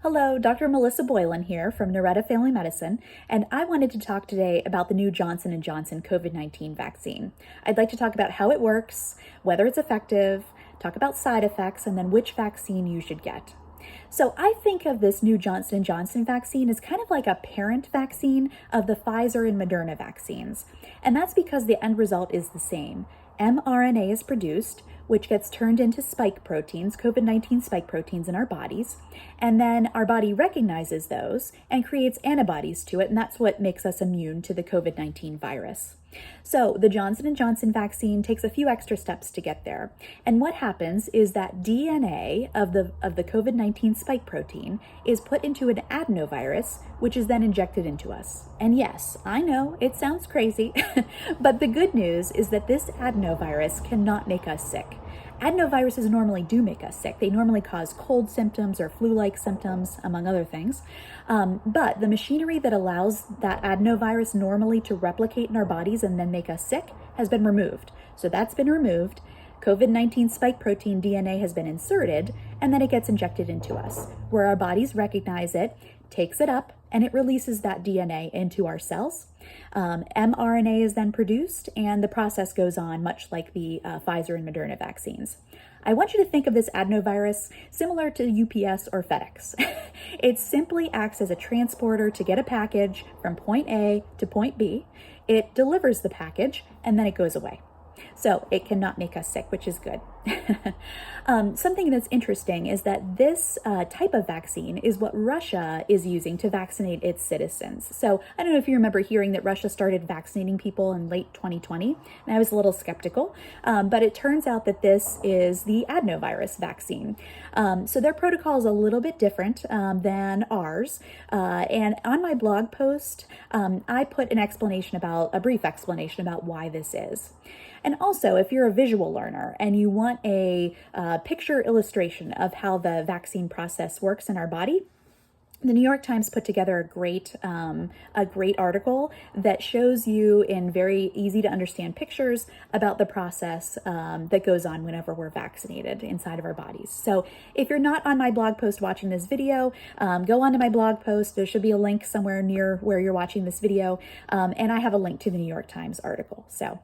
Hello, Dr. Melissa Boylan here from Noretta Family Medicine, and I wanted to talk today about the new Johnson & Johnson COVID-19 vaccine. I'd like to talk about how it works, whether it's effective, talk about side effects, and then which vaccine you should get. So I think of this new Johnson & Johnson vaccine as kind of like a parent vaccine of the Pfizer and Moderna vaccines. And that's because the end result is the same. mRNA is produced, which gets turned into spike proteins, COVID-19 spike proteins in our bodies. And then our body recognizes those and creates antibodies to it. And that's what makes us immune to the COVID-19 virus. So the Johnson & Johnson vaccine takes a few extra steps to get there. And what happens is that DNA of the COVID-19 spike protein is put into an adenovirus, which is then injected into us. And yes, I know it sounds crazy, but the good news is that this adenovirus cannot make us sick. Adenoviruses normally do make us sick. They normally cause cold symptoms or flu-like symptoms, among other things. But the machinery that allows that adenovirus normally to replicate in our bodies and then make us sick has been removed. So that's been removed. COVID-19 spike protein DNA has been inserted, and then it gets injected into us, where our bodies recognize it, takes it up, and it releases that DNA into our cells. mRNA is then produced, and the process goes on much like the Pfizer and Moderna vaccines. I want you to think of this adenovirus similar to UPS or FedEx. It simply acts as a transporter to get a package from point A to point B. It delivers the package, and then it goes away. So it cannot make us sick, which is good. Something that's interesting is that this type of vaccine is what Russia is using to vaccinate its citizens. So I don't know if you remember hearing that Russia started vaccinating people in late 2020, and I was a little skeptical, but it turns out that this is the adenovirus vaccine. So their protocol is a little bit different than ours. And on my blog post, I put a brief explanation about why this is. And also, if you're a visual learner and you want a picture illustration of how the vaccine process works in our body, the New York Times put together a great article that shows you in very easy to understand pictures about the process that goes on whenever we're vaccinated inside of our bodies. So if you're not on my blog post watching this video, go onto my blog post. There should be a link somewhere near where you're watching this video. And I have a link to the New York Times article. So,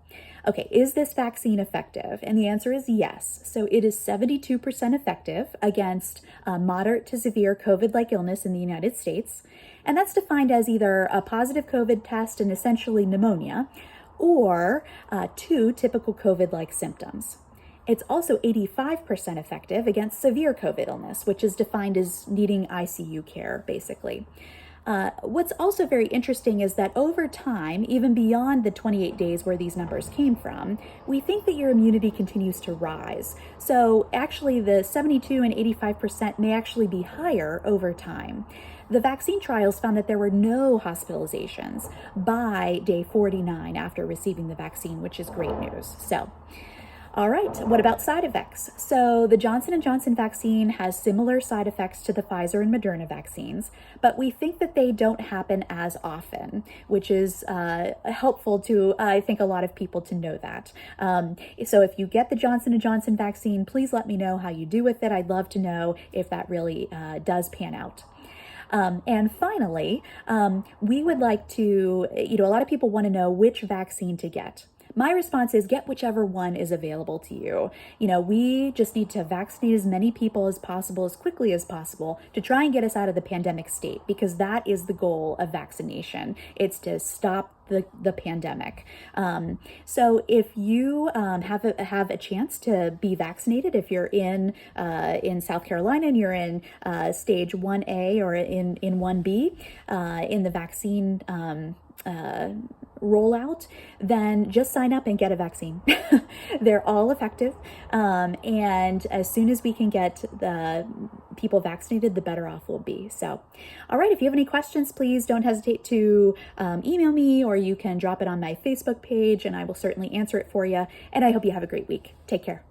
okay, is this vaccine effective? And the answer is yes. So it is 72% effective against moderate to severe COVID-like illness in the United States. And that's defined as either a positive COVID test and essentially pneumonia, or 2 typical COVID-like symptoms. It's also 85% effective against severe COVID illness, which is defined as needing ICU care, basically. What's also very interesting is that over time, even beyond the 28 days where these numbers came from, we think that your immunity continues to rise. So actually the 72 and 85% may actually be higher over time. The vaccine trials found that there were no hospitalizations by day 49 after receiving the vaccine, which is great news. So, all right, what about side effects? So the Johnson & Johnson vaccine has similar side effects to the Pfizer and Moderna vaccines, but we think that they don't happen as often, which is helpful to, I think, a lot of people to know that. So if you get the Johnson & Johnson vaccine, please let me know how you do with it. I'd love to know if that really does pan out. And finally, we would like to, a lot of people want to know which vaccine to get. My response is get whichever one is available to you. We just need to vaccinate as many people as possible, as quickly as possible, to try and get us out of the pandemic state, because that is the goal of vaccination. It's to stop the pandemic. So if you have a chance to be vaccinated, if you're in South Carolina and you're in stage 1A or in 1B in the vaccine rollout, then just sign up and get a vaccine. They're all effective. And as soon as we can get the people vaccinated, the better off we'll be. So, all right, if you have any questions, please don't hesitate to email me, or you can drop it on my Facebook page and I will certainly answer it for you. And I hope you have a great week. Take care.